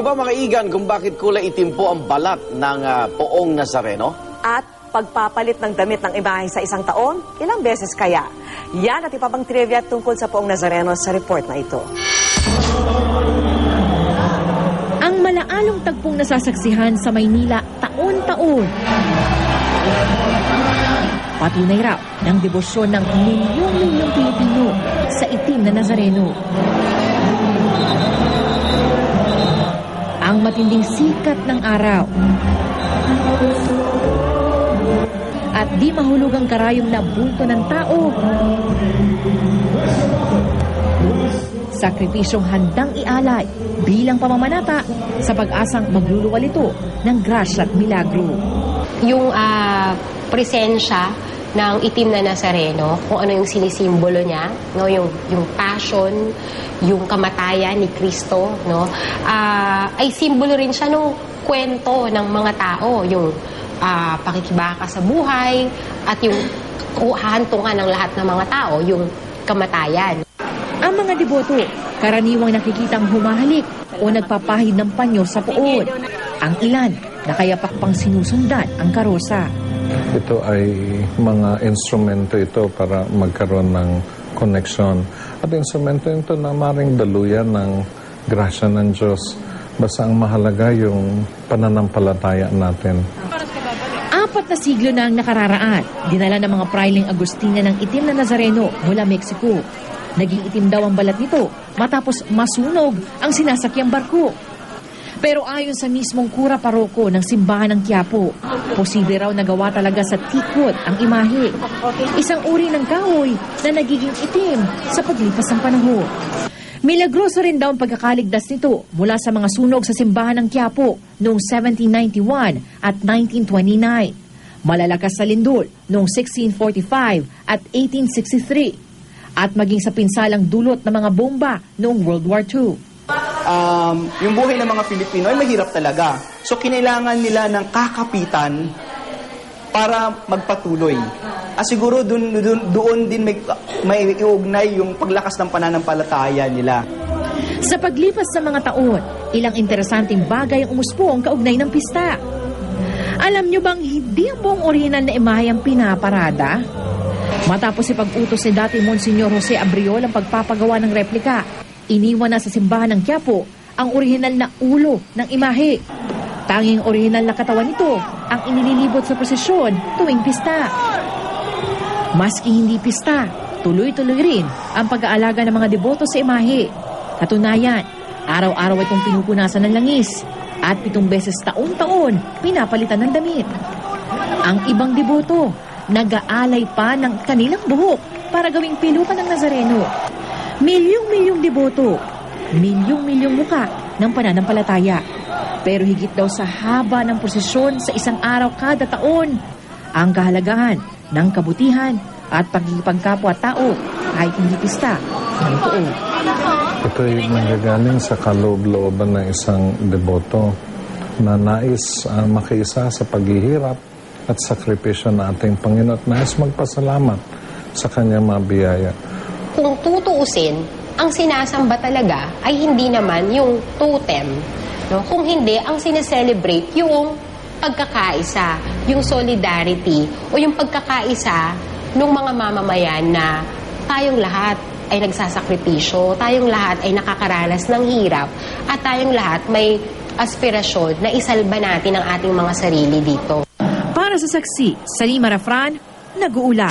niyo ba mga igan kung bakit kulay itim po ang balat ng poong Nazareno? At pagpapalit ng damit ng imahe sa isang taon, ilang beses kaya? Yan at iba pang trivia tungkol sa poong Nazareno sa report na ito. Ang malaalong tagpong nasasaksihan sa Maynila taon-taon. Patunay raw ng debosyon ng milyong-milyong Pilipino sa itim na Nazareno. Ang matinding sikat ng araw at di mahulugang karayom na bulto ng tao. Sakripisyong handang ialay bilang pamamanata sa pag-asang magluluwal ito ng grasya at milagro. Yung presensya ng itim na Nazareno, kung ano yung sinisimbolo niya, no, yung passion, yung kamatayan ni Kristo, no, ay simbolo rin siya ng kwento ng mga tao, yung pakikibaka sa buhay at yung hahantungan ng lahat ng mga tao, yung kamatayan. Ang mga deboto, karaniwang nakikitang humahalik o nagpapahid ng panyo sa puon. Ang ilan, nakayapak pang sinusundan ang karosa. Ito ay mga instrumento ito para magkaroon ng connection. At instrumento ito na maring daluyan ng grasya ng Diyos. Basta ang mahalaga yung pananampalataya natin. 4 na siglo na ang nakararaan. Dinala ng mga Prailing Agustina ng itim na Nazareno mula Mexico. Naging itim daw ang balat nito matapos masunog ang sinasakyang barko. Pero ayon sa mismong kura paroko ng simbahan ng Quiapo, posible raw nagawa talaga sa tikot ang imahe. Isang uri ng kahoy na nagiging itim sa paglipas ng panahon. Milagroso rin daw ang pagkakaligtas nito mula sa mga sunog sa simbahan ng Quiapo noong 1791 at 1929. Malalakas sa lindol noong 1645 at 1863. At maging sa pinsalang dulot ng mga bomba noong World War II. Yung buhay ng mga Pilipino ay mahirap talaga. So, kinailangan nila ng kakapitan para magpatuloy. Siguro doon din may iugnay yung paglakas ng pananampalataya nila. Sa paglipas sa mga taon, ilang interesanteng bagay ang umuspong kaugnay ng pista. Alam nyo bang hindi ang buong orihinal na imahe ang pinaparada? Matapos ipag-utos ni dati Monsignor Jose Abriol ang pagpapagawa ng replika, iniwan na sa simbahan ng Quiapo ang orihinal na ulo ng imahe. Tanging orihinal na katawan nito ang inililibot sa prosesyon tuwing pista. Maski hindi pista, tuloy-tuloy rin ang pag-aalaga ng mga deboto sa imahe. Katunayan, araw-araw itong pinupunasan ng langis at 7 beses taon-taon pinapalitan ng damit. Ang ibang deboto, nag-aalay pa ng kanilang buhok para gawing pilukan ng Nazareno. Milyong-milyong deboto, milyong-milyong muka ng pananampalataya. Pero higit daw sa haba ng prosesyon sa isang araw kada taon, ang kahalagahan ng kabutihan at pagkikipagkapwa-tao kahit hindi pista ng totoo. Ito ay nanggagaling sa kaloob-looban ng isang deboto na nais makiisa sa paghihirap at sakripisyo na ating Panginoon at nais magpasalamat sa kanyang mga biyaya. Kung tutuusin, ang sinasamba talaga ay hindi naman yung totem. No? Kung hindi, ang sineselebrate yung pagkakaisa, yung solidarity, o yung pagkakaisa ng mga mamamayan na tayong lahat ay nagsasakripisyo, tayong lahat ay nakakaranas ng hirap, at tayong lahat may aspirasyon na isalba natin ang ating mga sarili dito. Para sa saksi, Salima Rafran, nag-uula.